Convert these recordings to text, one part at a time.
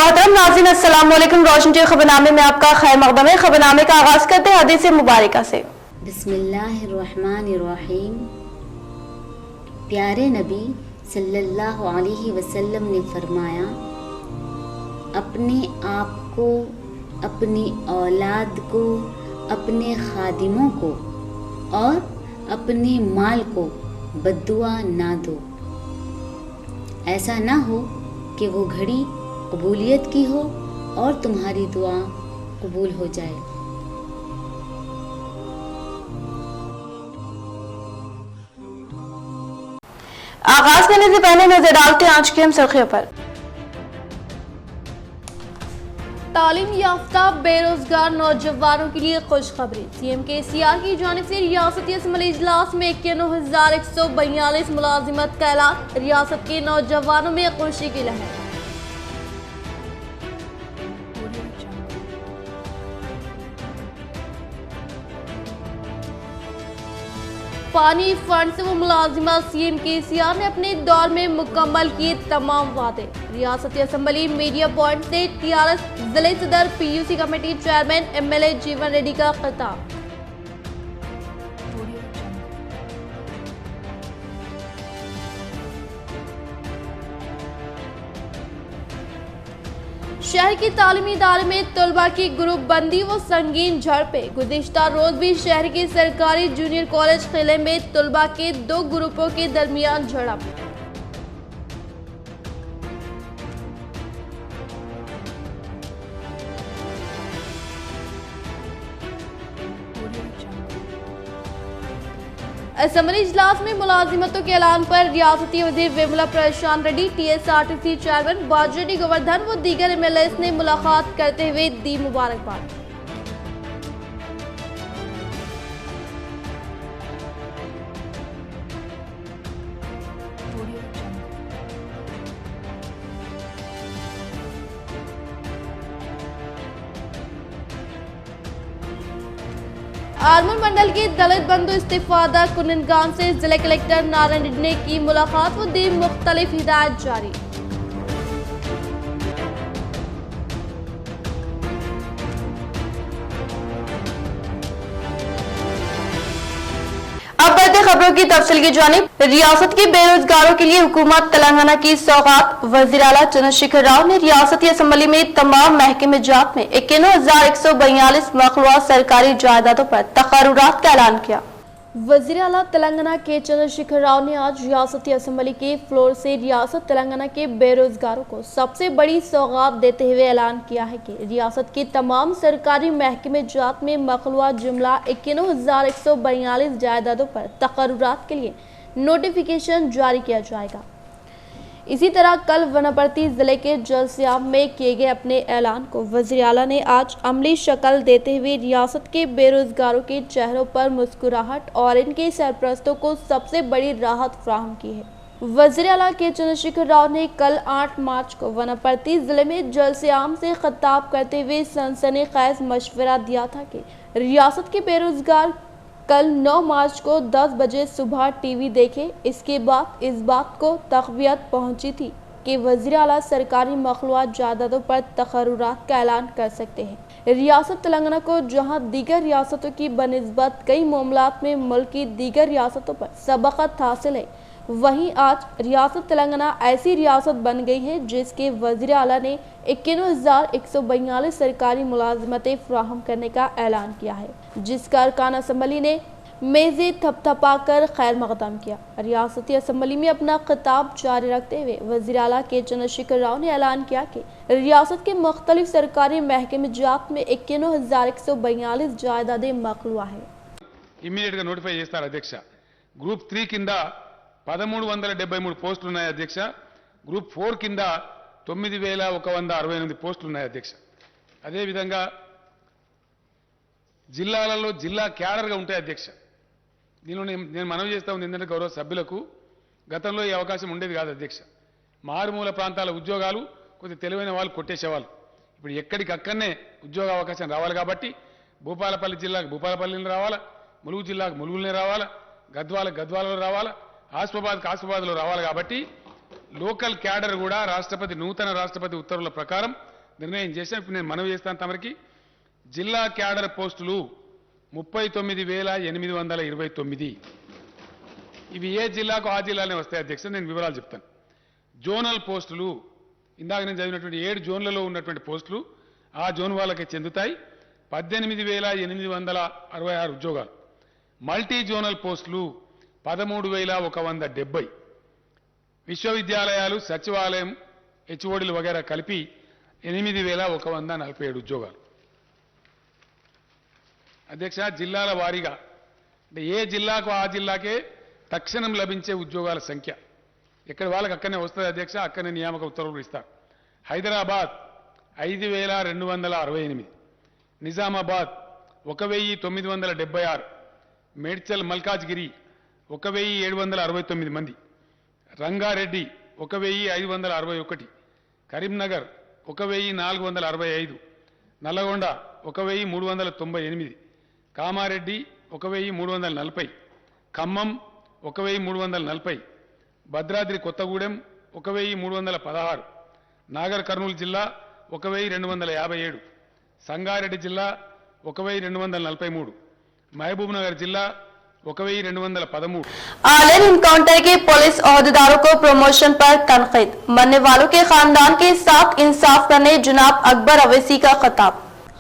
मोहतरम नाज़रीन अस्सलाम वालेकुम। रोशन टी खबरनामे में आपका खैर मकदम है। खबरनामे का आगाज करते हैं हदीस मुबारका से। बिस्मिल्लाहिर्रहमानिर्रहीम। प्यारे नबी सल्लल्लाहु अलैहि वसल्लम ने फरमाया, अपने आप को, अपनी औलाद को, अपने खादिमों को और अपने माल को बद्दुआ ना दो। ऐसा ना हो कि वो घड़ी कबूलियत की हो और तुम्हारी दुआ कबूल हो जाए। आगाज करने से पहले नजर डालते हैं आज की हम सुर्खियों पर। तालीम याफ्ता बेरोजगार नौजवानों के लिए खुशखबरी। सीएम केसीआर की जानिब से रियासती असम्बली इजलास में 91,142 मुलाजिमत का ऐलान। रियासत के नौजवानों में खुशी की लहर। पानी फंड से वो मुलाजिमत। सीएम केसीआर ने अपने दौर में मुकम्मल किए तमाम वादे। रियासती असम्बली मीडिया पॉइंट से टीआरएस जिले सदर पीयूसी कमेटी चेयरमैन एमएलए जीवन रेड्डी का खिताब। शहर की तालीमी इदारे में तलबा की ग्रुप बंदी व संगीन झड़पें। गुज़िश्ता रोज भी शहर के सरकारी जूनियर कॉलेज किले में तलबा के दो ग्रुपों के दरमियान झड़प। असम्बली इजलास में मुलाजिमतों के ऐलान पर रियासती वज़ीर विमला प्रशांत रेड्डी, टीएसआरटीसी चेयरमैन बाजरेड्डी गोवर्धन व दीगर एमएलएस ने मुलाकात करते हुए दी मुबारकबाद। आरमूर मंडल के दलित बंधु इस्तीफादा कुनगांव से जिला कलेक्टर नारायण रेड्डी ने की मुलाकात व दी मुख्तलिफ हिदायत जारी। अब बढ़ते खबरों की तफसील की जानिब। रियासत के बेरोजगारों के लिए हुकूमत तेलंगाना की सौगात। वज़ीर आला चंद्रशेखर राव ने रियासती असम्बली में तमाम महकमे जात में 91,142 मखलूआत सरकारी जायदादों पर तकर्रुरात का ऐलान किया। वज़ीर आला तेलंगाना के चंद्रशेखर राव ने आज रियासती असम्बली के फ्लोर से रियासत तेलंगाना के बेरोजगारों को सबसे बड़ी सौगात देते हुए ऐलान किया है कि रियासत के तमाम सरकारी महकमे जात में मखलूआत जुमला 91,142 जायदादों पर तकर्रुरात के लिए नोटिफिकेशन जारी किया जाएगा। इसी तरह कल वनपर्ती जिले के जलस्याम में किए गए अपने ऐलान को वज़ीर आला ने आज अमली शक्ल देते हुए रियासत के बेरोजगारों के चेहरों पर मुस्कुराहट और इनके सरपरस्तों को सबसे बड़ी राहत फराहम की है। वज़ीर आला के चंद्रशेखर राव ने कल 8 मार्च को वनपर्ती जिले में जलस्याम से खिताब करते हुए सनसनीखेज मशवरा दिया था कि रियासत के बेरोजगार कल 9 मार्च को 10 बजे सुबह टीवी देखे। इसके बाद इस बात को तक़वियत पहुंची थी कि वज़ीर आला सरकारी मखलूआत जायदादों पर तकर्रुरात का ऐलान कर सकते हैं। रियासत तेलंगाना को जहां दीगर रियासतों की बनिस्बत कई मामलात में मुल्क की दीगर रियासतों पर सबक़त हासिल है, वहीं आज रियासत तेलंगाना ऐसी रियासत बन गई है जिसके वज़ीर आला ने 91,142 सरकारी मुलाजिमतें फराहम करने का ऐलान किया है, जिसका अरकान असम्बली ने मेज़ें थपथपाकर खैर मकदम किया। रियासती असम्बली में अपना खिताब जारी रखते हुए वज़ीर आला के चंद्रशेखर राव ने ऐलान किया कि रियासत के मुख्तलिफ सरकारी महकमे जात में 91,142 जायदादें मखलूआ है। ఇమ్మీడియట్ గా నోటిఫై చేస్తారు అధ్యక్ష। గ్రూప్ 3 కింద 1373 పోస్టులు ఉన్నాయి అధ్యక్ష। గ్రూప్ 4 కింద 9168 పోస్టులు ఉన్నాయి అధ్యక్ష। అదే విధంగా జిల్లాలలో జిల్లా క్యాడర్ గా ఉంటాయి అధ్యక్ష। దీనిలో నేను మనవి చేస్తా ఉంది ఏంటంటే గౌరవ సభ్యులకు, గతంలో ఈ అవకాశం ఉండేది కాదు అధ్యక్ష। మారుమూల ప్రాంతాల ఉద్యోగాలు కొద్ది తెలివైన వాళ్ళు కొట్టేసేవాళ్ళు। ఇప్పుడు ఎక్కడికక్కడనే ఉద్యోగ అవకాశం రావాలి కాబట్టి భూపాలపల్లి జిల్లాకు భూపాలపల్లిని రావాలా, ములుగు జిల్లాకు ములుగులోనే రావాలా, గద్వాలలో రావాలా, ఆసిఫాబాద్లో రావాలి కాబట్టి లోకల్ క్యాడర్ కూడా నూతన రాష్ట్రపతి ఉత్తర్వుల ప్రకారం నిర్ణయం చేశాం. ఇప్పుడు నేను మనవి చేస్తాను తమరికి, జిల్లా క్యాడర్ పోస్టులు 39,829. ఇవి ఏ జిల్లాకు ఆ జిల్లానే వస్తాయి అధ్యక్ష. నేను వివరాలు చెప్తాను. జోనల్ పోస్టులు ఇందాక నేను చదివినటువంటి 7 జోన్లలో ఉన్నటువంటి పోస్టులు ఆ జోన్ వాళ్ళకి చెందుతాయి. 18,866 ఉద్యోగాలు. మల్టీ జోనల్ పోస్టులు 13,170. విశ్వవిద్యాలయాలు, సచివాలయం, హెచ్ఓడీలు వగైరా కలిపి 8,147 ఉద్యోగాలు. అధ్యక్ష, జిల్లాల వారీగా అంటే ఏ జిల్లాకు ఆ జిల్లాకే తక్షణం లభించే ఉద్యోగాల సంఖ్య ఎక్కడ వాళ్ళకి అక్కడనే వస్తుంది అధ్యక్ష. అక్కడనే నియామక ఉత్తర్వులు ఇస్తారు. హైదరాబాద్ 5,268, నిజామాబాద్ 1,976, మేడ్చల్ మల్కాజ్గిరి 1,769 మంది, రంగారెడ్డి 1,561, కరీంనగర్ 1,465, నల్లగొండ 1,398, కామారెడ్డి 1,340, ఖమ్మం 1,340, భద్రాద్రి కొత్తగూడెం 1,316, నాగర్ కర్నూలు జిల్లా 1,257, సంగారెడ్డి జిల్లా 1,243, మహబూబ్ నగర్ జిల్లా 1,213. आलम इनकाउंटर के पुलिस ओहदेदारों को प्रमोशन पर तनकीद, मरने वालों के खानदान के साथ इंसाफ करने जनाब अकबर अवैसी का खिताब।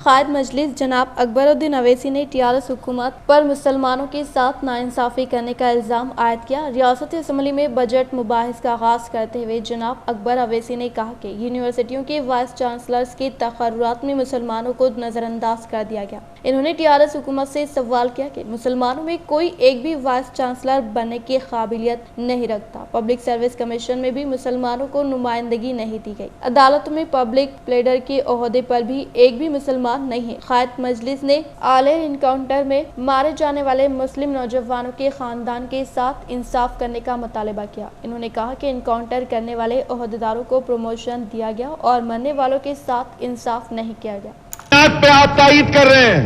कायद मजलिस जनाब अकबरुद्दीन अवैसी ने टीआरएस हुकूमत पर मुसलमानों के साथ नाइंसाफी करने का इल्ज़ाम आयद किया। रियासती असम्बली में बजट मुबाहिस का आगाज करते हुए जनाब अकबर अवैसी ने कहा कि यूनिवर्सिटियों के वाइस चांसलर्स के तकर्रुरात में मुसलमानों को नज़रअंदाज कर दिया गया। इन्होंने टीआरएस हुकूमत से सवाल किया कि मुसलमानों में कोई एक भी वाइस चांसलर बनने की काबिलियत नहीं रखता। पब्लिक सर्विस कमीशन में भी मुसलमानों को नुमाइंदगी नहीं दी गई। अदालतों में पब्लिक प्लेडर के ओहदे पर भी एक भी मुसलमान नहीं है। कायद मजलिस ने आले इनकाउंटर में मारे जाने वाले मुस्लिम नौजवानों के खानदान के साथ इंसाफ करने का मुतालबा किया। इन्होंने कहा कि इनकाउंटर करने वाले ओहदेदारों को प्रमोशन दिया गया और मरने वालों के साथ इंसाफ नहीं किया गया। पे आप तायीद कर रहे हैं,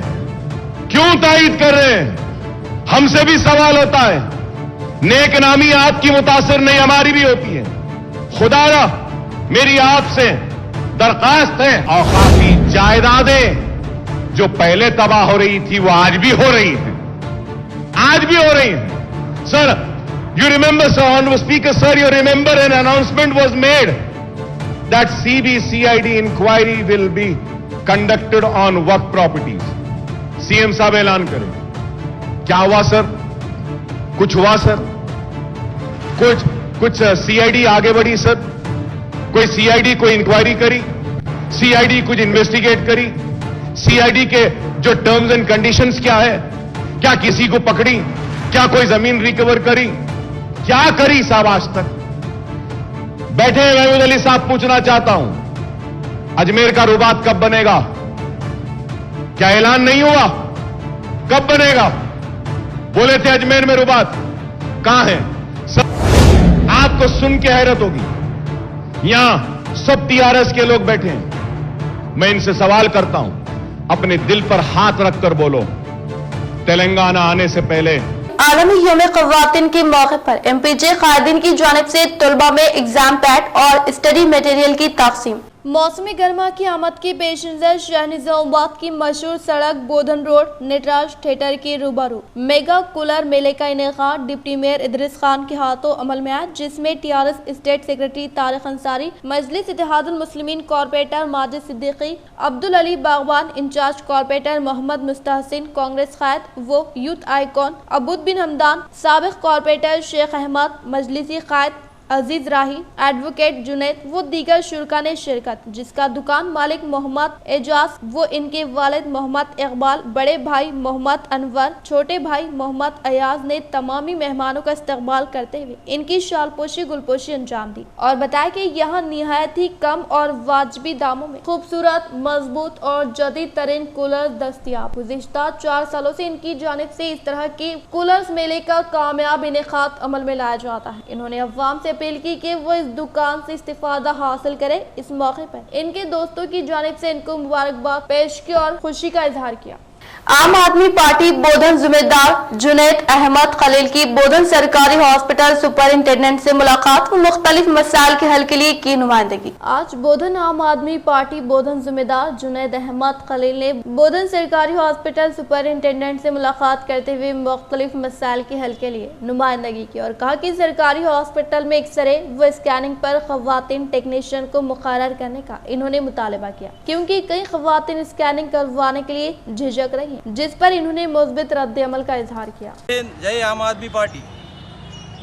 क्यों तायीद कर रहे हैं? हमसे भी सवाल होता है। नेक नामी आपकी मुतासिर नहीं, हमारी भी होती है। खुदारा मेरी आपसे दरखास्त है, औकाफी जायदादें जो पहले तबाह हो रही थी वो आज भी हो रही है, आज भी हो रही है। Sir, you remember, sir, honorable speaker, sir, you remember an announcement was made that CBCID inquiry will be conducted on work properties. CM साहब ऐलान करें। क्या हुआ सर? कुछ हुआ सर? कुछ सीआईडी आगे बढ़ी सर? कोई सीआईडी कोई इंक्वायरी करी? सीआईडी कुछ इन्वेस्टिगेट करी? सीआईडी के जो टर्म्स एंड कंडीशंस क्या है? क्या किसी को पकड़ी? क्या कोई जमीन रिकवर करी? क्या करी साहब आज तक? बैठे महमूद अली साहब, पूछना चाहता हूं, अजमेर का रुबात कब बनेगा? क्या ऐलान नहीं हुआ? कब बनेगा? बोले थे अजमेर में रुबात, कहां है? सब आपको सुन के हैरत होगी। यहां सब टीआरएस के लोग बैठे हैं। मैं इनसे सवाल करता हूं, अपने दिल पर हाथ रखकर बोलो, तेलंगाना आने से पहले आलमी यौम ख़वातीन के मौके पर एमपीजे कायदीन की जानिब से तलबा में एग्जाम पैड और स्टडी मटेरियल की तक़सीम। मौसमी गर्मा की आमद के पेश नज़र शहर निज़ामाबाद की मशहूर सड़क बोधन रोड नटराज थिएटर के रूबरू मेगा कूलर मेले का इनेकाद डिप्टी मेयर इदरीस खान के हाथों अमल में आया, जिसमें TRS state secretary Tariq Ansari, Majlis Ittehadul Muslimeen corporator Majid Siddiqui, Abdul Ali Bagwan, incharge corporator Mohammed Mustahsin, Congress कायद वो यूथ आइकॉन अबूद बिन हमदान, साबिक कॉर्पोरेटर शेख अहमद, मजलिसी कायद अजीज राही, एडवोकेट जुनैद वो दीगर शुरका ने शिरकत, जिसका दुकान मालिक मोहम्मद एजाज वो इनके वालिद मोहम्मद इकबाल, बड़े भाई मोहम्मद अनवर, छोटे भाई मोहम्मद अयाज ने तमामी मेहमानों का इस्तकबाल करते हुए इनकी शालपोशी गुलपोशी अंजाम दी और बताया कि यहाँ निहायत ही कम और वाजबी दामों में खूबसूरत, मजबूत और जदीद तरीन कूलर दस्तियाब। गुज़िश्ता 4 सालों से इनकी जानिब से इस तरह के कूलर्स मेले का कामयाब इनेकाद अमल में लाया जाता है। इन्होंने अवाम से अपील की कि वो इस दुकान से इस्तिफादा हासिल करें। इस मौके पर इनके दोस्तों की जानिब से इनको मुबारकबाद पेश की और खुशी का इजहार किया। आम आदमी पार्टी बोधन जिम्मेदार जुनैद अहमद खलील की बोधन सरकारी हॉस्पिटल सुपरिंटेंडेंट से मुलाकात व मुख्तलिफ मसाइल के हल के लिए की नुमाइंदगी। आज बोधन आम आदमी पार्टी बोधन जिम्मेदार जुनैद अहमद खलील ने बोधन सरकारी हॉस्पिटल सुपरिंटेंडेंट से मुलाकात करते हुए मुख्तलिफ मसाइल के हल के लिए नुमाइंदगी की और कहा कि सरकारी हॉस्पिटल में एक्सरे व स्कैनिंग पर खवातीन टेक्नीशियन को मुकर्रर करने का इन्होंने मुतालबा किया, क्योंकि कई खवातीन स्कैनिंग करवाने के लिए झिझक रही, जिस पर इन्होंने मुस्बित रद्द-ए-अमल का इजहार किया। जय आम आदमी पार्टी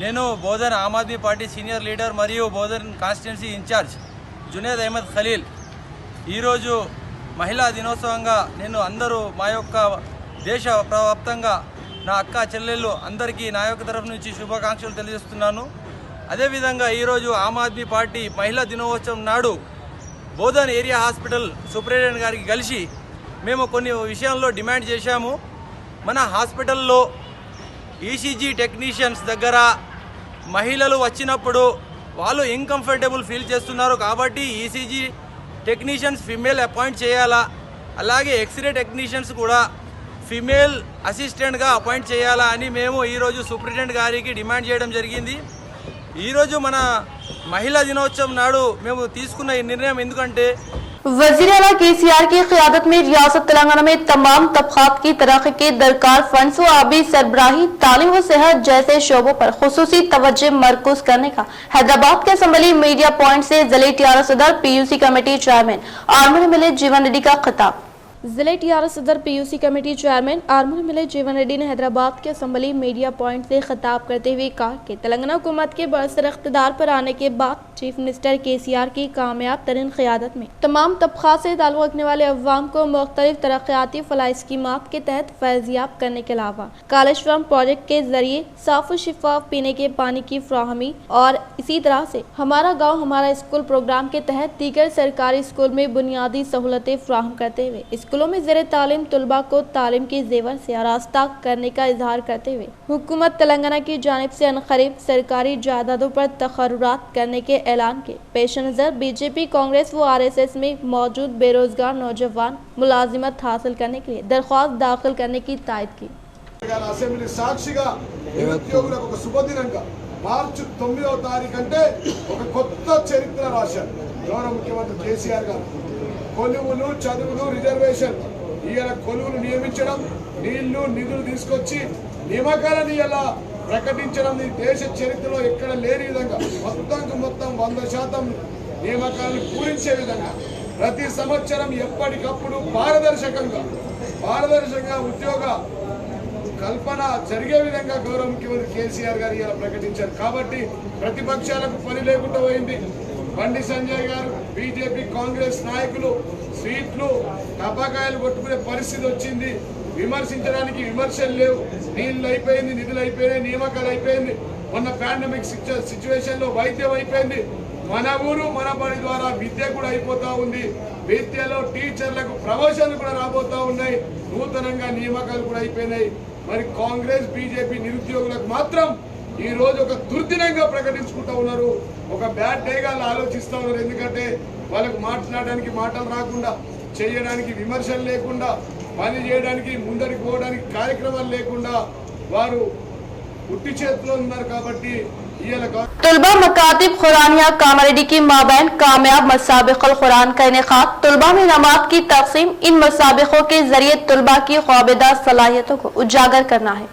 నేను Bodhan Aam Aadmi party senior leader మరియు బోధన్ కాన్స్టిట్యున్సీ ఇన్ఛార్జ్ జునేద్ అహ్మద్ ఖలీల్ ఈరోజు మహిళా దినోత్సవంగా నేను అందరూ మా యొక్క దేశ వ్యాప్తంగా నా అక్క చెల్లెళ్ళు అందరికీ నా యొక్క తరఫు నుంచి శుభాకాంక్షలు తెలియజేస్తున్నాను। అదేవిధంగా ఈరోజు ఆమ్ ఆద్మీ పార్టీ మహిళా దినోత్సవం నాడు బోధన్ ఏరియా హాస్పిటల్ సూపరింటెండెంట్ గారికి కలిసి మేము కొన్ని విషయాల్లో డిమాండ్ చేశాము। మన హాస్పిటల్లో ఈసీజీ టెక్నీషియన్స్ దగ్గర మహిళలు వచ్చినప్పుడు వాళ్ళు ఇన్కంఫర్టబుల్ ఫీల్ చేస్తున్నారు, కాబట్టి ఈసీజీ టెక్నీషియన్స్ ఫీమేల్ అపాయింట్ చేయాలా, అలాగే ఎక్స్రే టెక్నీషియన్స్ కూడా ఫీమేల్ అసిస్టెంట్గా అపాయింట్ చేయాలా అని మేము ఈరోజు సూపరింటెండెంట్ గారికి డిమాండ్ చేయడం జరిగింది। ఈరోజు మన మహిళా దినోత్సవం నాడు మేము తీసుకున్న ఈ నిర్ణయం ఎందుకంటే वजीर आला केसीआर की क़यादत में रियासत तेलंगाना में तमाम तबक़ात की तरक्की के दरकार फंड्स व आबी सरबराही, तालीम व सेहत जैसे शोबों पर खुसूसी तवज्जो मरकूज करने का हैदराबाद के असम्बली मीडिया पॉइंट से जिले टीआरएस सदर पीयूसी कमेटी चेयरमैन आर्मूर मिले जीवन रेड्डी का खिताब। जिले टीआरएस सदर पीयूसी कमेटी चेयरमैन आर्मूर मिले जीवन रेड्डी ने हैदराबाद के असम्बली मीडिया पॉइंट से खिताब करते हुए कहा कि तेलंगाना हुकूमत के बरसर इख्तिदार पर आने के बाद चीफ मिनिस्टर केसीआर की कामयाब तरीन क़यादत में तमाम तबक़ात से ताल्लुक़ रखने वाले अवाम को मुख्तलिफ तरक्याती फलाह स्कीमात के तहत फैज़याब करने के अलावा कालेश्वरम प्रोजेक्ट के जरिए साफ व शिफाफ पीने के पानी की फ्राहमी और इसी तरह से हमारा गाँव हमारा स्कूल प्रोग्राम के तहत दीगर सरकारी स्कूल में बुनियादी सहूलतें फ्राहम करते हुए स्कूलों में ज़ेर तालीम तलबा को तालीम के जेवर से आरास्ता करने का इजहार करते हुए हुकूमत तेलंगाना की जानिब से अनक़रीब सरकारी जायदादों पर तक़र्रुरात करने के ऐलान के पेश नज़र बीजेपी, कांग्रेस व आरएसएस में मौजूद बेरोजगार नौजवान मुलाजिमत हासिल करने के लिए दरख्वास्त दाखिल करने की तायद की। అసెంబ్లీ సాక్షిగా నిరుద్యోగులకు ఒక శుభదినంగా మార్చి 9వ తారీఖు అంటే ఒక కొత్త చరిత్ర రాశారు గౌరవ ముఖ్యమంత్రి కేసీఆర్ గారు। కొలువులు, చదువులు, రిజర్వేషన్ ఇయాల కొలువులు నియమించడం, నీళ్లు నిధులు తీసుకొచ్చి నియామకాలను ఇలా ప్రకటించడం ఈ దేశ చరిత్రలో ఎక్కడ లేని విధంగా మొత్తం 100% నియామకాలను పూరించే విధంగా ప్రతి సంవత్సరం ఎప్పటికప్పుడు పారదర్శకంగా ఉద్యోగ కల్పన జరిగే విధంగా గౌరవ ముఖ్యమంత్రి కేసీఆర్ గారు ఇలా ప్రకటించారు। కాబట్టి ప్రతిపక్షాలకు పని లేకుండా పోయింది। బండి సంజయ్ గారు, బీజేపీ, కాంగ్రెస్ నాయకులు సీట్లు టపాకాయలు కొట్టుకునే పరిస్థితి వచ్చింది। విమర్శించడానికి విమర్శలు లేవు, నీళ్ళు అయిపోయింది, నిధులు అయిపోయినాయి, నియామకాలు అయిపోయింది, మొన్న పాండమిక్ సిచ్యువేషన్ లో వైద్యం అయిపోయింది, మన ఊరు మన బడి ద్వారా విద్య కూడా అయిపోతా ఉంది, విద్యలో టీచర్లకు ప్రమోషన్లు కూడా రాబోతా ఉన్నాయి, నూతనంగా నియామకాలు కూడా అయిపోయినాయి। మరి కాంగ్రెస్, బీజేపీ నిరుద్యోగులకు మాత్రం ఈ రోజు ఒక దుర్దినంగా ప్రకటించుకుంటా ఉన్నారు, ఒక బ్యాడ్ డేగా ఆలోచిస్తూ ఉన్నారు। ఎందుకంటే వాళ్ళకు మాట్లాడడానికి మాటలు రాకుండా, చేయడానికి విమర్శలు లేకుండా, పని చేయడానికి ముందరికి పోవడానికి కార్యక్రమాలు లేకుండా వారు ఉట్టి చేతిలో ఉన్నారు। కాబట్టి तलबा मकातिब खुरानिया कामरेडी की माबैन कामयाब मसाबिक़ुल कुरान का इनेकाद, तलबा में इनामात की तक़सीम, इन मसाबिक़ों के जरिए तलबा की ख्वाबेदा सलाहियतों को उजागर करना है।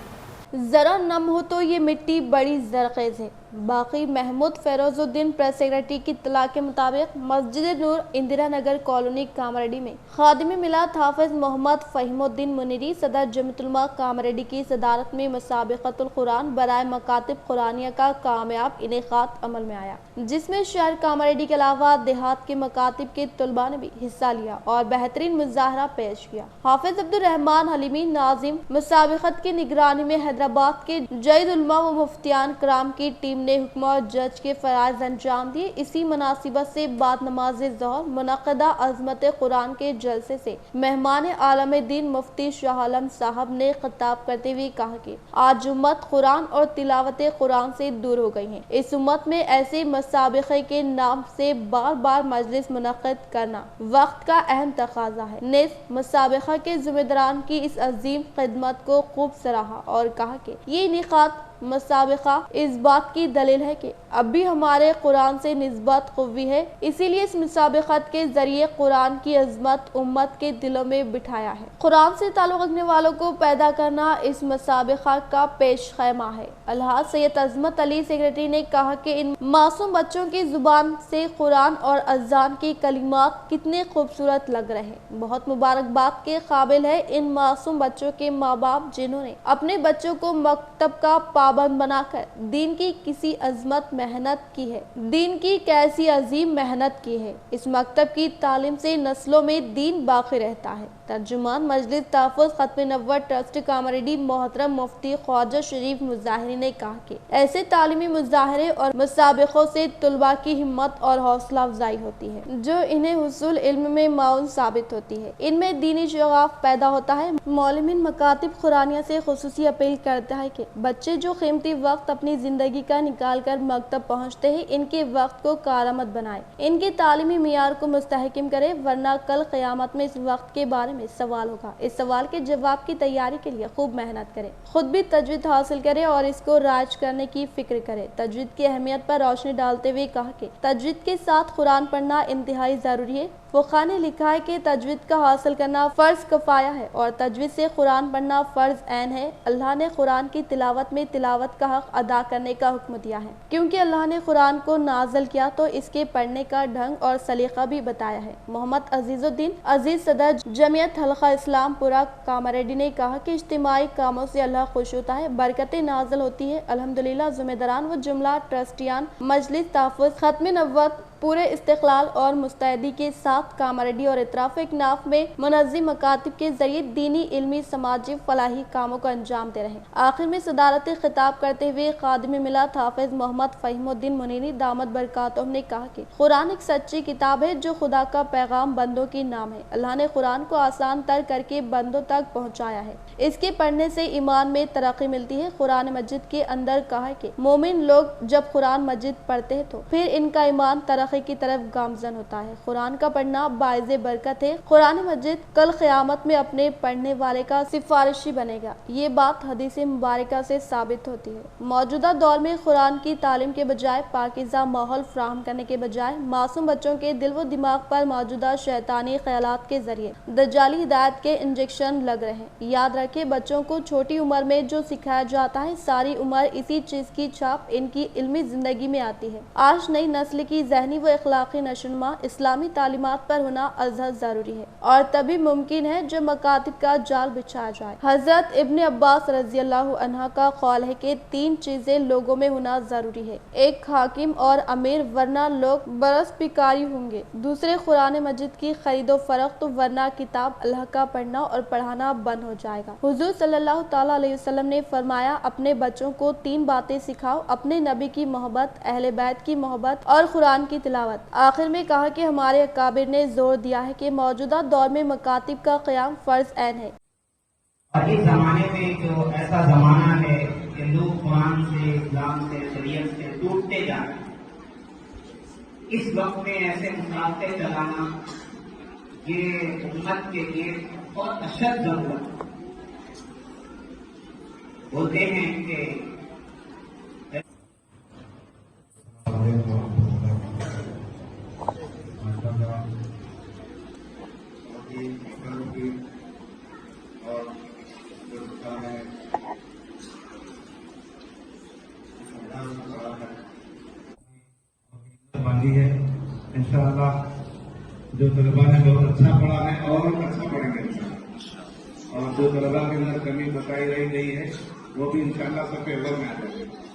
जरा नम हो तो ये मिट्टी बड़ी जरखेज है। बाकी महमूद फेरोजुद्दीन प्रेस सेक्रेटरी की इत्तला के मुताबिक मस्जिद नूर इंदिरा नगर कॉलोनी कामरेडी में खादिम मिलाद हाफिज मोहम्मद फ़हीमुद्दीन मुनीरी सदर जमीयतुल उलमा कामरेडी की सदारत में मुसाबिक़तुल कुरान बराए मकातिब कुरानिया का कामयाब इनेकाद अमल में आया, जिसमें शहर कामरेडी के अलावा देहात के मकातिब के तलबा ने भी हिस्सा लिया और बेहतरीन मुजाहरा पेश किया। हाफिज अब्दुल रहमान हलीमी नाजिम मुसाबिक़त की निगरानी में हैदराबाद के जईद उलमा व मुफ्तियान कराम की टीम ने हुक्म और जज के फराइज अंजाम दिए। इसी मुनासिबत से बाद नमाज ज़ोहर मुनक़दा अज़मत कुरान के जलसे से मेहमान आलम दीन मुफ्ती शाह आलम साहब ने खिताब करते हुए कहा कि आज उम्मत कुरान और तिलावत कुरान से दूर हो गई है। इस उम्मत में ऐसे मुसाबिक़े के नाम से बार बार मजलिस मुनक़्क़िद करना वक्त का अहम तकाज़ा है। नेज़ मुसाबिक़ा के ज़िम्मेदारान की इस अजीम खिदमत को खूब सराहा और कहा कि ये इनेकात मुसाबिक़ा इस बात की दलील है कि अब भी हमारे कुरान से निस्बत क़वी है, इसीलिए इस मुसाबिक़त के जरिए कुरान की अज़मत उम्मत के दिलों में बिठाया है। कुरान से ताल्लुक़ रखने वालों को पैदा करना इस मुसाबिक़ा का पेश ख़ैमा है। अलहाज सैयद अज़मत अली सेक्रेटरी ने कहा कि इन मासूम बच्चों की ज़ुबान से कुरान और अज़ान के कलिमात कितने खूबसूरत लग रहे हैं। बहुत मुबारकबाद के काबिल है इन मासूम बच्चों के माँ बाप जिन्होंने अपने बच्चों को मकतब का पाबंद बनाकर दीन की किसी अज़मत मेहनत की है, दीन की कैसी अजीम मेहनत की है। इस मकतब की तालीम से नस्लों में दीन बाकी रहता है। तर्जुमान मजलिस तहफ़्फ़ुज़ ख़त्म नबुव्वत ट्रस्ट कामरेडी मोहतरम मुफ्ती ख्वाजा शरीफ मुज़ाहिरी ने कहा कि ऐसे तालीमी मुज़ाहरे और मुसाबिक़ों से तुलबा की हिम्मत और हौसला अफजाई होती है, जो इन्हें हुसूल इल्म में माउन साबित होती है। इनमें दीनी शगाफ पैदा होता है। मौलमीन मकातिब कुरानिया से खुसूसी अपील करता है कि बच्चे जो कीमती वक्त अपनी जिंदगी का निकाल कर मकतब पहुँचते हैं, इनके वक्त को कारआमद बनाए, इनके तालीमी मियार को मुस्तहकम करे, वरना कल क़यामत में इस वक्त के बारे में सवाल होगा। इस सवाल के जवाब की तैयारी के लिए खूब मेहनत करे, खुद भी तजवीद हासिल करे और इसको राज करने की फिक्र करे। तजवीद की अहमियत पर रोशनी डालते हुए कहा कि तजवीद के साथ कुरान पढ़ना इंतहाई जरूरी है। फ़ुक़हा ने लिखा है कि तजवीद का हासिल करना फ़र्ज़ कफ़ाया है और तजवीद से कुरान पढ़ना फ़र्ज़ ऐन है। अल्लाह ने कुरान की तिलावत में तिलावत का हक़ अदा करने का हुक्म दिया है, क्योंकि अल्लाह ने कुरान को नाज़िल किया तो इसके पढ़ने का ढंग और सलीक़ा भी बताया है। मोहम्मद अज़ीज़ुद्दीन अज़ीज़ सदर जमीयत हल्क़ा इस्लामपुरा कामरेडी ने कहा कि इज्तिमाई कामों से अल्लाह खुश होता है, बरकतें नाज़िल होती है। अल्हम्दुलिल्लाह ज़िम्मेदारान व जुमला ट्रस्टियान मजलिस तहफ़्फ़ुज़ ख़त्म नबुव्वत पूरे इस्तिक़लाल और मुस्तैदी के साथ कामरेडी और इतराफ़ इकनाफ़ में मुनज़्ज़िम मकातिब के जरिए दीनी, इल्मी, समाजी, फलाही कामों को अंजाम दे रहे हैं। आखिर में सदारत खिताब करते हुए खादिम मिल्लत हाफ़िज़ मोहम्मद फ़हीमुद्दीन मुनीरी दामत बरकातुहू ने कहा कि कुरान एक सच्ची किताब है जो खुदा का पैगाम बंदों की नाम है। अल्लाह ने कुरान को आसान तर करके बंदों तक पहुँचाया है। इसके पढ़ने से ईमान में तरक्की मिलती है। कुरान मजिद के अंदर कहा है कि मोमिन लोग जब कुरान मजिद पढ़ते हैं तो फिर इनका ईमान तरक्की की तरफ गामजन होता है। कुरान का पढ़ना बाइज़े बरकत है। कुरान मजिद कल क़यामत में अपने पढ़ने वाले का सिफारिशी बनेगा। ये बात हदीस मुबारका से साबित होती है। मौजूदा दौर में कुरान की तालीम के बजाय पाकीज़ा माहौल फराहम करने के बजाय मासूम बच्चों के दिल व दिमाग पर मौजूदा शैतानी ख्यालात के जरिए दज्जाली हिदायत के इंजेक्शन लग रहे हैं। याद रखें, बच्चों को छोटी उम्र में जो सिखाया जाता है, सारी उम्र इसी चीज की छाप इनकी इल्मी जिंदगी में आती है। आज नई नस्ल की ज़हनी व अखलाकी नशोनुमा इस्लामी तालीमात पर होना अज़हद जरूरी है और तभी मुमकिन है जो मकातिब का जाल बिछाया जाए। हजरत इब्ने अब्बास रज़ी अल्लाह अन्हा का कौल है कि 3 चीजें लोगों में होना जरूरी है। एक हाकिम और अमीर, वरना लोग बरस पिकारी होंगे। दूसरे कुरान मजिद की खरीदो फरोख्त, वरना किताब अल्लाह का पढ़ना और पढ़ाना बंद हो जाएगा। हुजूर सल्लल्लाहु ताला अलैहि वसल्लम ने फरमाया, अपने बच्चों को 3 बातें सिखाओ, अपने नबी की मोहब्बत, अहले बैत की मोहब्बत और कुरान की तिलावत। आखिर में कहा कि हमारे अकाबिर ने जोर दिया है कि मौजूदा दौर में मकातिब का क़याम फ़र्ज़ ऐन है। और इस जमाने में जो ऐसा जमाना है कि लोग कुरान से, इस्लाम से, शरीयत से टूटते जा रहे हैं, इस वक्त में ऐसे मुकाबले चलाना ये उम्मत के लिए बहुत अशद जरूरत होते हैं कि बांधी है। इंशाअल्लाह जो तलबा ने बहुत अच्छा पढ़ा है और अच्छा पढ़ेंगे इंशाअल्लाह, और जो तलबा के अंदर कमी बताई गई है वो भी इंशाअल्लाह सब पे अव्वल में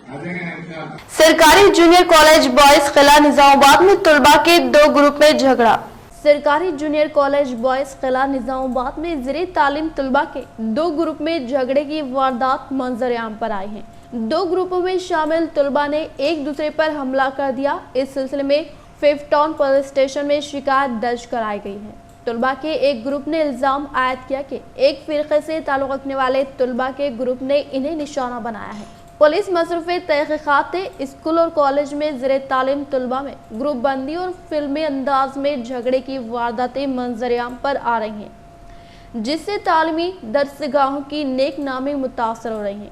आ जाएंगे। सरकारी जूनियर कॉलेज बॉयज किला निजामाबाद में तलबा के 2 ग्रुप में झगड़ा। सरकारी जूनियर कॉलेज बॉयज किला निजामाबाद में ज़रिए तालीम तलबा के 2 ग्रुप में झगड़े की वारदात मंजर आम पर आई है। दो ग्रुपों में शामिल तलबा ने एक दूसरे पर हमला कर दिया। इस सिलसिले में 5 टाउन पुलिस स्टेशन में शिकायत दर्ज कराई गई है। तलबा के एक ग्रुप ने इल्जाम आयद किया कि एक फिरके से ताल्लुक रखने वाले तलबा के ग्रुप ने इन्हें निशाना बनाया है। पुलिस मसरूफ़े तहक़ीक़ात स्कूल और कॉलेज में ज़ेरे तालीम तलबा में ग्रुप बंदी और फिल्मी अंदाज में झगड़े की वारदातें मंजर-ए-आम पर आ रही हैं, जिससे तालीमी दरसगाहों की नेक नामी मुतासर हो रही है।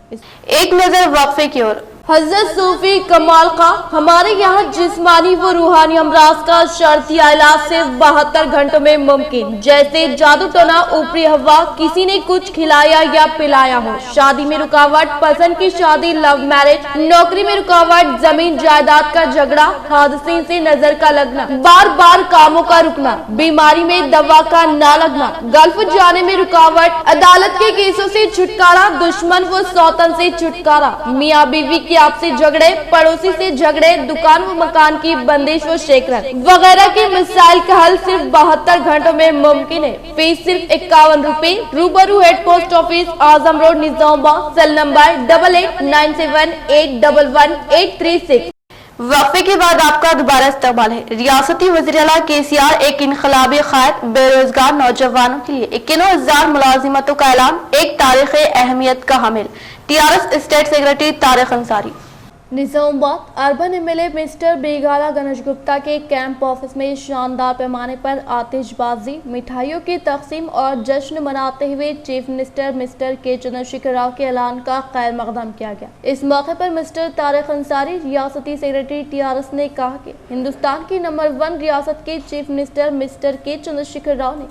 एक नजर वक्फे की ओर। हजरत सूफी कमाल का हमारे यहाँ जिस्मानी व रूहानी अमराज का शर्तिया इलाज सिर्फ 72 घंटों में मुमकिन। जैसे जादू टोना, ऊपरी हवा, किसी ने कुछ खिलाया या पिलाया हो, शादी में रुकावट, पसंद की शादी, लव मैरिज, नौकरी में रुकावट, जमीन जायदाद का झगड़ा, हादसे से नजर का लगना, बार बार कामों का रुकना, बीमारी में दवा का ना लगना, गल्फ जाने में रुकावट, अदालत के केसों से छुटकारा, दुश्मन व सौतन से छुटकारा, मियाँ बीवी के आपसी झगड़े, पड़ोसी से झगड़े, दुकान व मकान की बंदिश व शेकरत वगैरह के मसाइल का हल सिर्फ 72 घंटों में मुमकिन है। फीस सिर्फ 51 रुपए। रूबरू head post office, Azam road, Nizamabad. Cell number 8897811836। वक्फे के बाद आपका दोबारा इस्तकबाल है। रियासती वज़ीर-ए-आला KCR एक इनकलाबी क़ायद बेरोजगार नौजवानों के लिए 91,000 मुलाजिमतों का ऐलान, एक तारीख अहमियत का हामिल। TRS state secretary Tariq Ansari. Nizamabad urban MLA mister Bigala Ganesh Gupta के कैंप ऑफिस में शानदार पैमाने पर आतिशबाजी, मिठाइयों की तकसीम और जश्न मनाते हुए चीफ मिनिस्टर मिस्टर के चंद्रशेखर राव के ऐलान का खैर मकदम किया गया। इस मौके पर मिस्टर तारिक अंसारी, रियासती सेक्रेटरी TRS ने कहा कि हिंदुस्तान की नंबर 1 रियासत के चीफ मिनिस्टर मिस्टर के चंद्रशेखर राव ने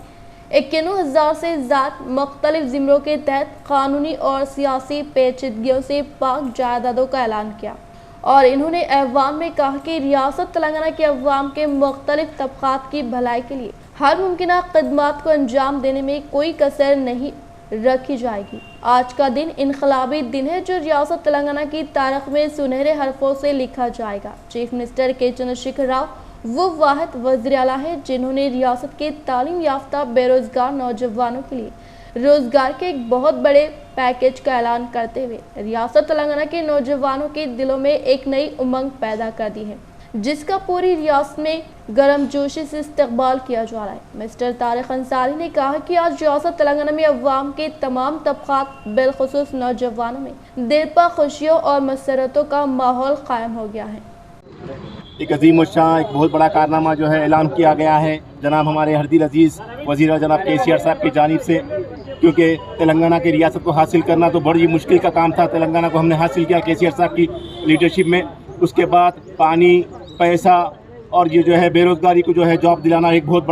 91,000 से ज्यादा मुख्तलिफ ज़िम्रों के तहत कानूनी और सियासी पेचीदगियों से पाक जायदादों का ऐलान किया और इन्होंने अवाम में कहा कि रियासत तेलंगाना के अवाम के मुख्तलिफ तबकात की भलाई के लिए हर मुमकिन खिदमत को अंजाम देने में कोई कसर नहीं रखी जाएगी। आज का दिन इनकलाबी दिन है जो रियासत तेलंगाना की तारीख में सुनहरे हरफों से लिखा जाएगा। चीफ मिनिस्टर के चंद्रशेखर राव वो वाहिद वज़ीर-ए-आला है जिन्होंने रियासत के तालीम याफ्ता बेरोजगार नौजवानों के लिए रोजगार के एक बहुत बड़े पैकेज का ऐलान करते हुए रियासत तेलंगाना के नौजवानों के दिलों में एक नई उमंग पैदा कर दी है, जिसका पूरी रियासत में गर्मजोशी से इस्तकबाल किया जा रहा है। मिस्टर तारिक अंसारी ने कहा कि आज रियासत तेलंगाना में अवाम के तमाम तबकात बिलखुसूस नौजवानों में दिल पर खुशियों और मसरतों का माहौल कायम हो गया है। एक अजीम शाह एक बहुत बड़ा कारनामा जो है ऐलान किया गया है जनाब हमारे हरदिल अजीज़ वज़ीर जनाब KCR साहब की जानिब से, क्योंकि तेलंगाना की रियासत को हासिल करना तो बड़ी मुश्किल का काम था। तेलंगाना को हमने हासिल किया KCR साहब की लीडरशिप में। उसके बाद पानी, पैसा और ये जो है बेरोज़गारी को जो है जॉब दिलाना एक बहुत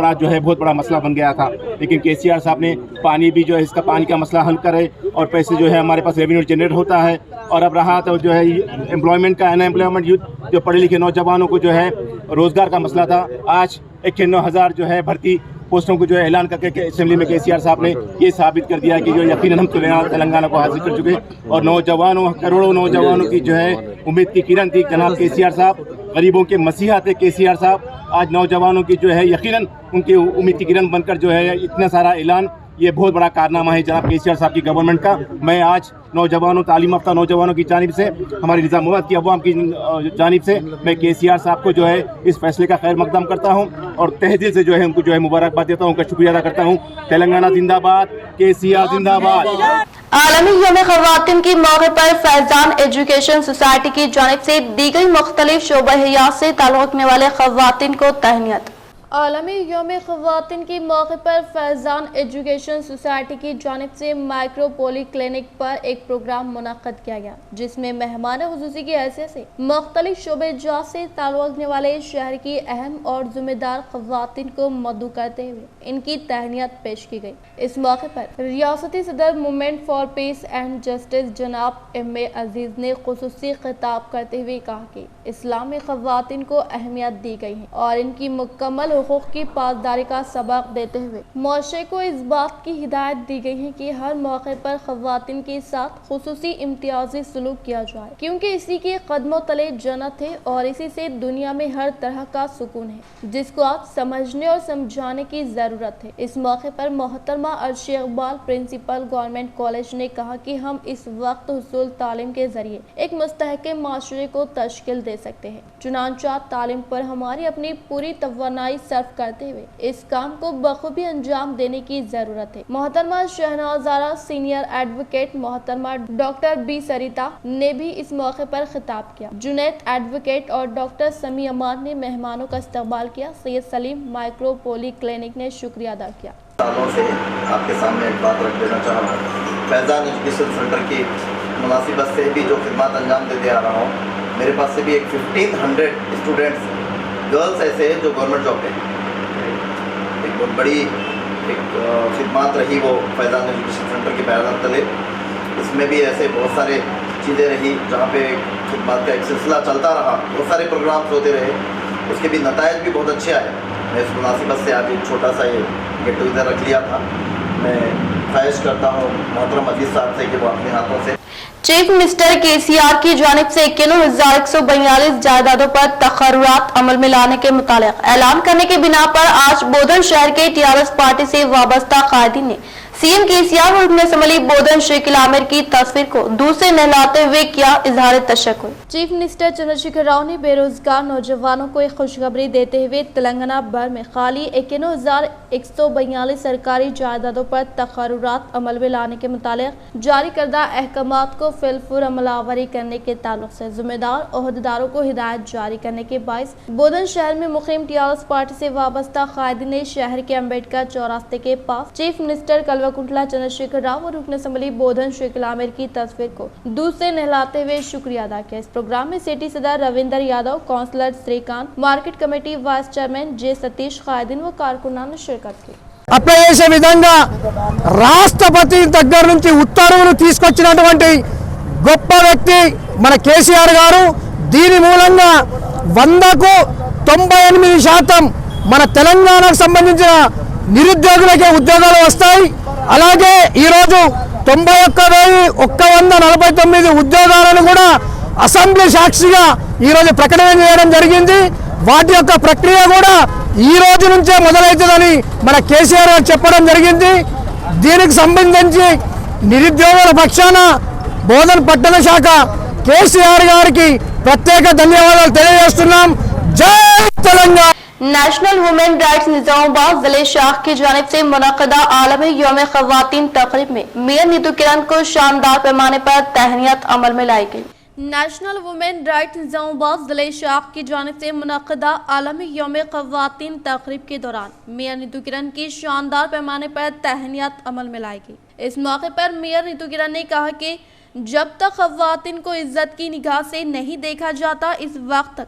बड़ा मसला बन गया था, लेकिन KCR साहब ने पानी भी जो है इसका पानी का मसला हल करे और पैसे जो है हमारे पास रेवेन्यू जनरेट होता है। और अब रहा तो जो है एम्प्लॉयमेंट का, अनएम्प्लॉयमेंट यूथ जो पढ़े लिखे नौजवानों को जो है रोज़गार का मसला था, आज 91,000 जो है भर्ती पोस्टों को जो है ऐलान करके असेंबली में KCR साहब ने ये साबित कर दिया कि जो यकीनन हम तेलंगाना को हासिल कर चुके और नौजवानों, करोड़ों नौजवानों की जो है उम्मीद की किरण थी जनाब KCR साहब, गरीबों के मसीहा थे KCR साहब। आज नौजवानों की जो है यकीनन उनकी उम्मीद की किरण बनकर जो है इतना सारा ऐलान, ये बहुत बड़ा कारनामा है जनाब KCR साहब की गवर्नमेंट का। मैं आज नौजवानों, तालीम याफ्ता नौजवानों की जानिब से, हमारी निज़ामाबाद की अवाम की जानिब से मैं KCR साहब को जो है इस फैसले का खैर मकदम करता हूँ और तहे दिल से जो है उनको जो है मुबारकबाद देता हूँ, उनका शुक्रिया अदा करता हूँ। तेलंगाना जिंदाबाद, KCR जिंदाबाद। आलमी यौम ख़वातीन के मौके पर फैज़ान एजुकेशन सोसाइटी की जानिब से दी गई मुख्तलिफ शोबा हयात से ताल्लुक़ रखने वाले ख़वातीन को तहनीत। आलमी यौम ख़वातीन के मौके पर फैज़ान एजुकेशन सोसाइटी की जानिब से माइक्रो पोली क्लिनिक पर एक प्रोग्राम मुनक़्क़द किया गया, जिसमें मेहमान खुसूसी की हैसियत से मुख्तलिफ शोबे जात से ताल्लुक़ रखने वाले शहर की अहम और ज़िम्मेदार ख़वातीन को मदऊ करते हुए इनकी तहनीत पेश की गई। इस मौके पर रियासती सदर movement for piece and justice जनाब M.A. अजीज़ ने खुसूसी खिताब करते हुए कहा कि इस्लाम में ख़वातीन को अहमियत दी गई है और इनकी मुकम्मल हुकूक की पासदारी का सबक देते हुए मुआशरे को इस बात की हिदायत दी गई है कि हर मौके पर खवातीन के साथ खुसूसी इम्तियाजी सलूक किया जाए, क्योंकि इसी के कदमों तले जन्नत है और इसी से दुनिया में हर तरह का सुकून है, जिसको आप समझने और समझाने की जरूरत है। इस मौके पर मोहतरमा Arshi Iqbal principal government college ने कहा कि हम इस वक्त हुसूल तालीम के जरिए एक मुस्तहकम माशरे को तश्कील दे सकते हैं। चुनांचा तालीम पर हमारी अपनी पूरी तवन्नाई सर्फ करते हुए इस काम को बखूबी अंजाम देने की जरूरत है। मोहतरमा शहनाजारा सीनियर एडवोकेट मोहतरमा डॉक्टर बी सरिता ने भी इस मौके पर खिताब किया। जुनैद एडवोकेट और डॉक्टर समी अमान ने मेहमानों का इस्तकबाल किया। सैयद सलीम माइक्रो पोली क्लिनिक ने शुक्रिया अदा किया। सालों से आपके सामने एक बात रख देना चाह रहा हूँ, फैज़ान एजुकेशन सेंटर की मुनासिबत से भी जो खिदमत अंजाम देते आ रहा हूँ, मेरे पास से भी एक 1500 स्टूडेंट्स गर्ल्स ऐसे हैं जो गवर्नमेंट जॉब पे हैं। एक बहुत बड़ी खिदमत रही वो फैज़ान एजुकेशन सेंटर की बैनर तले। इसमें भी ऐसे बहुत सारे चीज़ें रही जहाँ पे खिदमत का एक सिलसिला चलता रहा, बहुत सारे प्रोग्राम्स होते रहे, उसके भी नतायज भी बहुत अच्छे आए। मैं इस मुनासिबत से आज एक छोटा सा ये गेट टुगेदर रख लिया था। मैं ख्वाहिश करता हूँ मोहतरम अजीज साहब से कि वो अपने हाथों से चीफ मिनिस्टर केसीआर की जानिब से 91,142 जायदादों पर तकर्रुरात अमल में लाने के मुतालिक ऐलान करने के बिना पर आज बोधन शहर के टीआरएस पार्टी से वाबस्ता कायदीन ने सीएम केसीआर और रुकन असम्बली बोधन शकील आमिर की तस्वीर को दूर से नहलाते हुए किया इजहार तशक्कुर। चीफ मिनिस्टर चंद्रशेखर राव ने बेरोजगार नौजवानों को एक खुशखबरी देते हुए तेलंगाना भर में खाली 91,142 सरकारी जायदादों पर तकर्रुरात अमल में लाने के मुतालिक जारी करदा अहकामात को फिलफुर अमलावरी करने के ताल्लुक से जिम्मेदार ओहदेदारों को हिदायत जारी करने के बाइस बोधन शहर में मुकीम टीआरएस पार्टी से वाबस्ता कायदीन ने शहर के अम्बेडकर चौरास्ते के पास चीफ मिनिस्टर कल्वाकुंतला चंद्रशेखर राव और रुकन असम्बली बोधन शकील आमिर की तस्वीर को दूर से नहलाते हुए शुक्रिया अदा किया। इस प्रोग्राम में सिटी सदर Ravinder Yadav, councillor Srikanth, market committee vice chairman J Satish, कायदीन व कारकुनान ने शिरकत की। అప్లై చేసే విధంగా రాష్ట్రపతి దగ్గర నుంచి ఉత్తర్వులు తీసుకొచ్చినటువంటి గొప్ప వ్యక్తి మన కేసీఆర్ గారు। దీని మూలంగా 100కు 98% మన తెలంగాణకు సంబంధించిన నిరుద్యోగులకే ఉద్యోగాలు వస్తాయి। అలాగే ఈరోజు 91,149 ఉద్యోగాలను కూడా అసెంబ్లీ సాక్షిగా ఈరోజు ప్రకటన చేయడం జరిగింది। వాటి యొక్క ప్రక్రియ కూడా ఈ రోజు నుంచే మొదలవుతుందని మన కేసీఆర్ గారు చెప్పడం జరిగింది। దీనికి సంబంధించి నిరుద్యోగుల పక్షాన బోధన పట్టణ శాఖ కేసీఆర్ గారికి ప్రత్యేక ధన్యవాదాలు తెలియజేస్తున్నాం। జై Telangana. National women rights Nizamabad जिले शाख की जानिब से मुनक़दा आलमी यौम ख़वातीन तक़रीब में मेयर नीतू किरण को शानदार पैमाने पर तहनीत अमल में लाई गई। नेशनल वुमेन राइट्स निजामाबाद जिले शाख की जानिब से मुनक़दा आलमी यौम ख़वातीन तक़रीब के दौरान मेयर नीतू किरण की शानदार पैमाने पर तहनीत अमल में लाई गई। इस मौके पर मेयर नीतू किरण ने कहा कि जब तक ख़वातीन को इज्जत की निगाह से नहीं देखा जाता, इस वक्त तक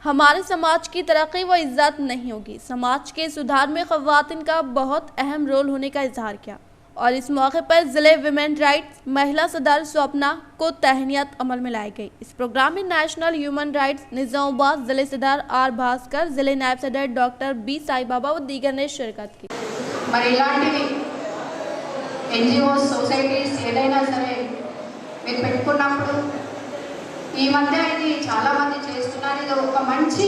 हमारे समाज की तरक्की व इज्जत नहीं होगी। समाज के सुधार में ख़वातीन का बहुत अहम रोल होने का इजहार किया और इस मौके पर जिले विमेन राइट्स महिला सदर स्वप्ना को तहनीत अमल में लाई गई। इस प्रोग्राम में नेशनल ह्यूमन राइट्स निजामाबाद जिले सदर आर भास्कर, जिले नायब सदर डॉक्टर बी साई बाबा व दीगर ने शिरकत की। NGOs, సొసైటీస్ ఏదైనా సరే మీరు పెట్టుకున్నప్పుడు ఈ మధ్య ఇది చాలా మంది చేస్తున్నారు, ఇది ఒక మంచి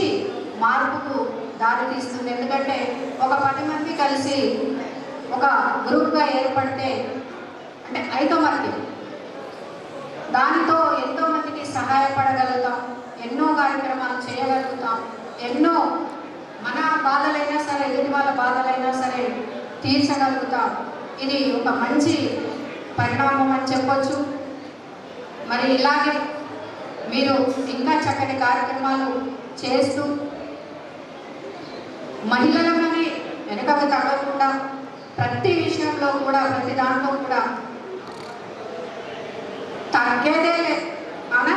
మార్పుకు దారి తీస్తుంది। ఎందుకంటే ఒక 10 మంది కలిసి ఒక గ్రూప్గా ఏర్పడితే అంటే 5వ మంది దానితో ఎంతో మందికి సహాయపడగలుగుతాం, ఎన్నో కార్యక్రమాలు చేయగలుగుతాం, ఎన్నో మన బాధలైనా సరే ఎదుటి వాళ్ళ బాధలైనా సరే తీర్చగలుగుతాం। ఇది ఒక మంచి పరిణామం అని చెప్పొచ్చు। మరి ఇలాగే మీరు ఇంకా చక్కటి కార్యక్రమాలు చేస్తూ మహిళలని వెనకకు తగ్గకుండా ప్రతి విషయంలో కూడా ప్రతి దాంట్లో కూడా తగ్గేదే అన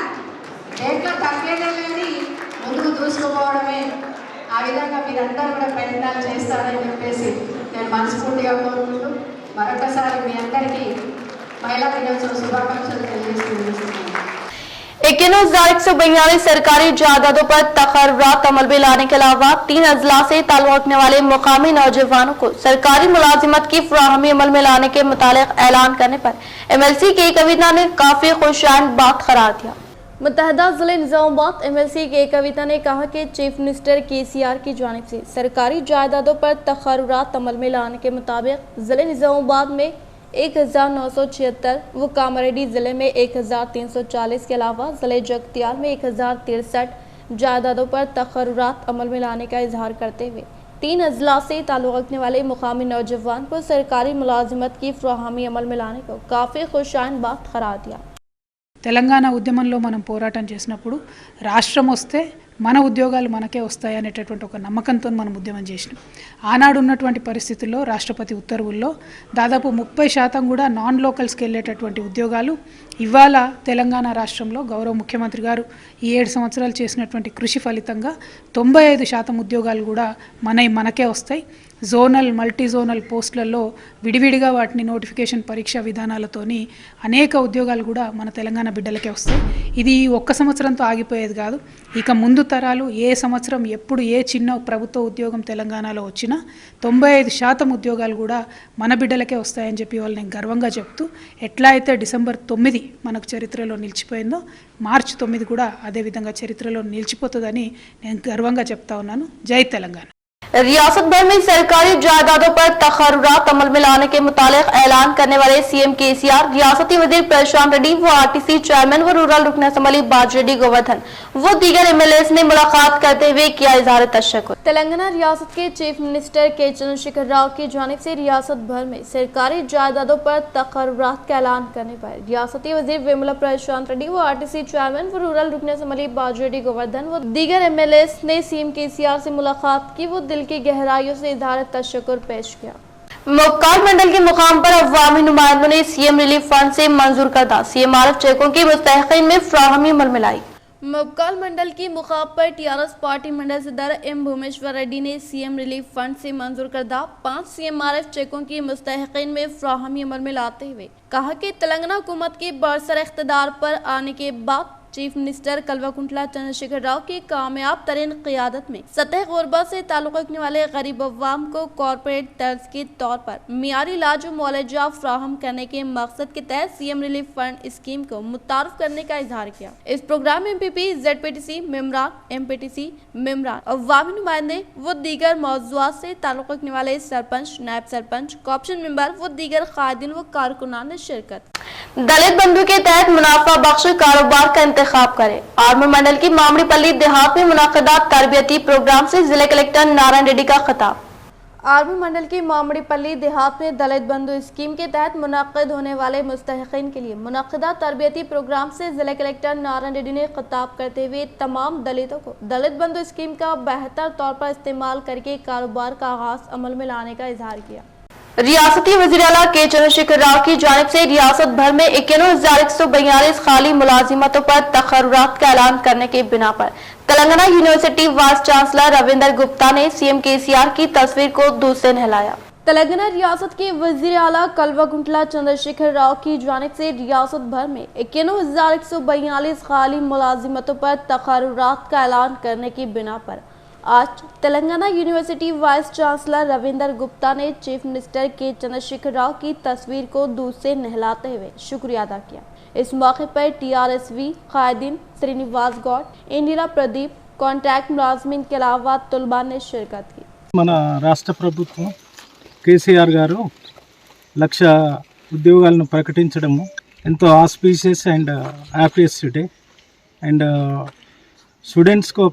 దేంట్లో తగ్గేదే లేని ముందుకు దూసుకుపోవడమే। ఆ విధంగా మీరందరూ కూడా ప్రయత్నాలు చేస్తారని చెప్పేసి నేను మనస్ఫూర్తిగా కోరుకుంటూ మరొకసారి మీ అందరికీ మహిళా దినోత్సవ శుభాకాంక్షలు తెలియజేస్తున్నాను। 51,142 सरकारी जायदादों पर तकर्रात अमल में लाने के अलावा 3 अजला से ताल्लुक रखने वाले मुकामी नौजवानों को सरकारी मुलाजिमत की फराहमी अमल में लाने के मुतालिक ऐलान करने पर MLC के कविता ने काफी खुशाइन बात करार दिया। मुत्तहदा जिले निजामाबाद MLC के कविता ने कहा कि चीफ मिनिस्टर KCR की जानिब से सरकारी जायदादों पर तकर्रात अमल में लाने के मुताबिक जिले निजामाबाद में 1976 व कामारेड्डी जिले में 1340 के अलावा जिले जगतियाल में 1063 जायदादों पर तकर्रात अमल में लाने का इजहार करते हुए 3 अजला से ताल्लुक रखने वाले मुकामी नौजवान को सरकारी मुलाजिमत की फराहमी अमल में लाने को काफ़ी खुशाइन बात करार दिया। తెలంగాణ ఉద్యమంలో మనం పోరాటం చేసినప్పుడు రాష్ట్రం వస్తే మన ఉద్యోగాలు మనకే వస్తాయి అనేటటువంటి ఒక నమ్మకంతో మనం ఉద్యమం చేసినాం. ఆనాడు ఉన్నటువంటి పరిస్థితుల్లో రాష్ట్రపతి ఉత్తర్వుల్లో దాదాపు 30% కూడా నాన్ లోకల్స్కి వెళ్ళేటటువంటి ఉద్యోగాలు ఇవాళ తెలంగాణ రాష్ట్రంలో గౌరవ ముఖ్యమంత్రి గారు ఈ 7 సంవత్సరాలు చేసినటువంటి కృషి ఫలితంగా 95% ఉద్యోగాలు కూడా మనకే వస్తాయి. జోనల్ మల్టీ జోనల్ పోస్టులలో విడివిడిగా వాటిని నోటిఫికేషన్ పరీక్షా విధానాలతోని అనేక ఉద్యోగాలు కూడా మన తెలంగాణ బిడ్డలకే వస్తాయి. ఇది ఒక్క సంవత్సరంతో ఆగిపోయేది కాదు. ఇక ముందు తరాలు ఏ సంవత్సరం ఎప్పుడు ఏ చిన్న ప్రభుత్వ ఉద్యోగం తెలంగాణలో వచ్చినా 95% ఉద్యోగాలు కూడా మన బిడ్డలకే వస్తాయని చెప్పి వాళ్ళు నేను గర్వంగా చెప్తూ, ఎట్లా అయితే డిసెంబర్ 9 మనకు చరిత్రలో నిలిచిపోయిందో మార్చి 9 కూడా అదే విధంగా చరిత్రలో నిలిచిపోతుందని నేను గర్వంగా చెప్తా ఉన్నాను. జై తెలంగాణ. रियासत भर में सरकारी जायदादों पर तकर्रात अमल में लाने के मुतालिक ऐलान करने वाले CM KCR, रियासती वजीर प्रशांत रेड्डी व RTC चेयरमैन व रूरल रुकन असम्बली बाजरेड्डी गोवर्धन वो दीगर MLAs ने मुलाकात करते हुए किया इजहार तशक्कुर। तेलंगाना रियासत के chief minister K Chandrashekar Rao की जानिब से रियासत भर में सरकारी जायदादों पर तकर्रात का ऐलान करने पर रियासती वजीर वेमुला प्रशांत रेड्डी व RTC चेयरमैन व रूरल रुकन असम्बली बाजरेड्डी गोवर्धन व दीगर MLAs ने CM KCR से मुलाकात की वो की गहराइयों से इजहार तशक्कुर पेश किया। मोक्काल मंडल के मुकाम पर अवामी नुमाइंदों ने CM रिलीफ फंड से मंजूर करदा CMRF चेकों की मुस्तहकीन में फ्राहमी अमल में लाई। मोक्काल मंडल की मुकाम पर TRS पार्टी मंडल सदर M भूमेश्वर रेड्डी ने CM रिलीफ फंड से मंजूर करदा 5 CMRF चेकों की मुस्तहकीन में फ्राहमी अमल में लाते हुए कहा कि तेलंगाना हुकूमत की बरसर इख्तिदार पर आने के बाद चीफ मिनिस्टर कल्वाकुंटला चंद्रशेखर राव की कामयाब तरीन क़ियादत में सतह गुरबत से ताल्लुक़ रखने वाले गरीब अवाम को कॉरपोरेट तर्ज के तौर पर मियारी इलाज व मुआवजा फ्राहम करने के मकसद के तहत CM रिलीफ फंड स्कीम को मुतारफ करने का इजहार किया। इस प्रोग्राम में MPP ZPTC मेम्बरान MPTC मेम्बरान अवामी नुमाइंदे व दीगर मौज़ूआत से ताल्लुक़ रखने वाले सरपंच नायब सरपंच कॉर्पोरेशन मेंबर व दीगर कायदीन व कारकुनान ने शिरकत। दलित बंधु के तहत मुनाफा बख्श कारोबार का इंतखाब करें। आर्मी मंडल की मामड़ीपल्ली देहात में मुनाक़दा तरबियती प्रोग्राम से जिला कलेक्टर नारायण रेड्डी का खिताब। आर्मी मंडल की मामड़ीपल्ली देहात में दलित बंधु स्कीम के तहत मुनाक़िद होने वाले मुस्तहिक़ीन के लिए मुनाक़दा तरबियती प्रोग्राम से जिला कलेक्टर नारायण रेड्डी ने खिताब करते हुए तमाम दलितों को दलित बंधु स्कीम का बेहतर तौर पर इस्तेमाल करके कारोबार का आगाज अमल में लाने का इजहार किया। रियासती वज़ीर आला K चंद्रशेखर राव की जानिब से रियासत भर में 51,142 खाली मुलाजिमतों पर तकर्रात का ऐलान करने के बिना पर Telangana university vice chancellor Ravinder Gupta ने CM KCR की तस्वीर को दूध से नहलाया। तेलंगाना रियासत के वज़ीर आला कल्वाकुंटला चंद्रशेखर राव की जानिब से रियासत भर में 51,142 खाली मुलाजिमतों पर तकर्रात का ऐलान करने की बिना पर आज Telangana university vice chancellor Ravinder Gupta ने chief minister K Chandrashekar Rao की तस्वीर को दूध से नहलाते हुए शुक्रिया अदा किया। इस मौके पर TRSV कायदीन श्रीनिवास गौड़, इंदिरा प्रदीप, कॉन्ट्रैक्ट मुलाजमीन के अलावा तुलबा ने शिरकत की। మన రాష్ట్ర ప్రభుత్వం KCR గారు 1,00,000 ఉద్యోగాలను ప్రకటించడము ఎంతో auspicious and happiest day and students को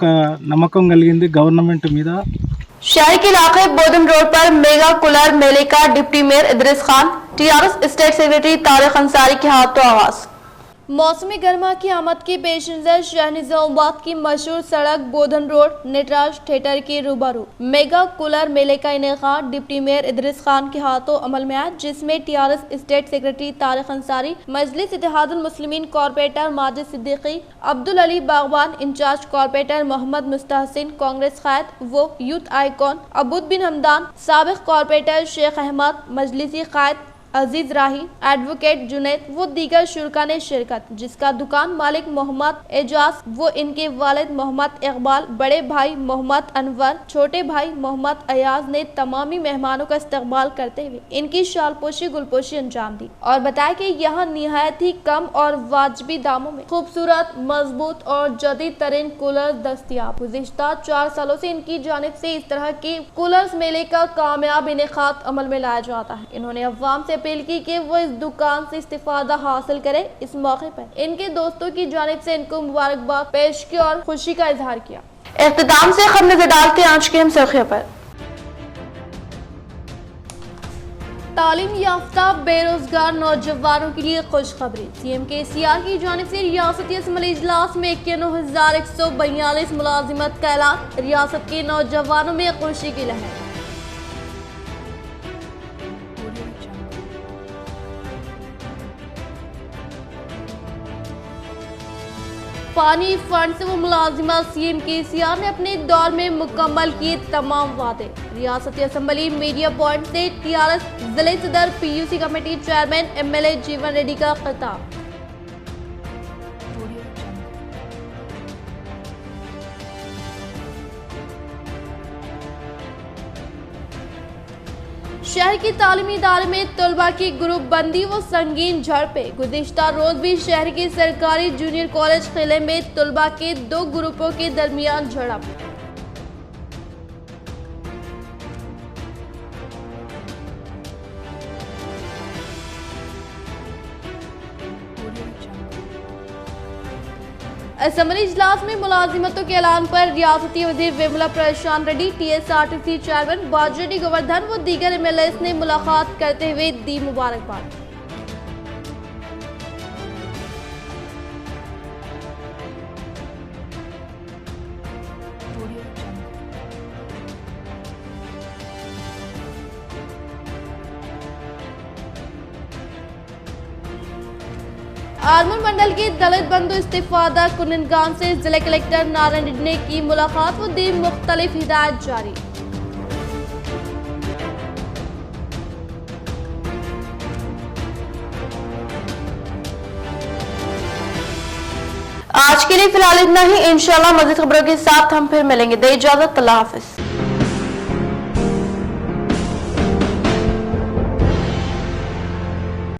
नमकम कलिगिंदी गवर्नमेंट मीदा। शहर के इलाके बोधन रोड पर मेगा कूलर मेले का deputy mayor Idris Khan, TRS state secretary Tariq Ansari के हाथों आगाज। मौसमी गर्मा की आमद की पेश नजर शहर निजामाबाद की मशहूर सड़क बोधन रोड नटराज थिएटर के रूबरू मेगा कूलर मेले का इनेकाद डिप्टी मेयर इदरीस खान के हाथों अमल में आया, जिसमें TRS state secretary Tariq Ansari, Majlis Ittehadul Muslimeen corporator Majid Siddiqui, Abdul Ali Bagwan, incharge corporator Mohammed Mustahsin, Congress कायद वो यूथ आइकॉन अबूद बिन हमदान, साबिक कॉर्पोरेटर शेख अहमद, मजलिसी कायद अजीज राही, एडवोकेट जुनैद वो दीगर शुरका ने शिरकत, जिसका दुकान मालिक मोहम्मद एजाज वो इनके वालिद मोहम्मद इकबाल, बड़े भाई मोहम्मद अनवर, छोटे भाई मोहम्मद अयाज ने तमामी मेहमानों का इस्तकबाल करते हुए इनकी शालपोशी गुलपोशी अंजाम दी और बताया कि यहाँ निहायत ही कम और वाजिबी दामों में खूबसूरत, मजबूत और जदीद तरीन कूलर दस्तियाब। गुज़िश्ता 4 सालों से इनकी जानिब से इस तरह के कूलर्स मेले का कामयाब इनेकाद अमल में लाया जाता है। इन्होंने अवाम से अपील की कि वो इस दुकान से इस्तिफादा हासिल करे। इस मौके पर इनके दोस्तों की जानिब से इनको मुबारकबाद पेश की और खुशी का इजहार किया। इख्तिताम से खबर नजर डालते हैं आज की हम सुर्खियों पर। तालीम याफ्ता बेरोजगार नौजवानों के लिए खुशखबरी। सीएम केसीआर की जानिब से रियासती असम्बली इजलास में 91,142 मुलाजिमत का ऐलान। रियासत के नौजवानों में खुशी की लहर। पानी फंड से वो मुलाजिमत। सीएम केसीआर ने अपने दौर में मुकम्मल किए तमाम वादे। रियासती असम्बली मीडिया पॉइंट से टीआरएस जिले सदर पीयूसी कमेटी चेयरमैन एमएलए जीवन रेड्डी का खिताब। शहर की तालीमी इदारे में तलबा की ग्रुप बंदी व संगीन झड़पें। गुज़िश्ता रोज भी शहर के सरकारी जूनियर कॉलेज किले में तलबा के 2 ग्रुपों के दरमियान झड़प। असम्बली इजलास में मुलाजिमतों के ऐलान पर रियासती वज़ीर विमला प्रशांत रेड्डी, टीएसआरटीसी चेयरमैन बाजरेड्डी गोवर्धन व दीगर एमएलए ने मुलाकात करते हुए दी मुबारकबाद। आरमूर मंडल के दलित बंधु इस्तीफादा कुनगान से जिला कलेक्टर नारायण रेड्डी ने की मुलाकात व दी मुख्तलिफ हिदायत जारी। आज के लिए फिलहाल इतना ही। इंशाल्लाह मज़ीद खबरों के साथ हम फिर मिलेंगे। दे इजाजत, अल्लाह हाफिज।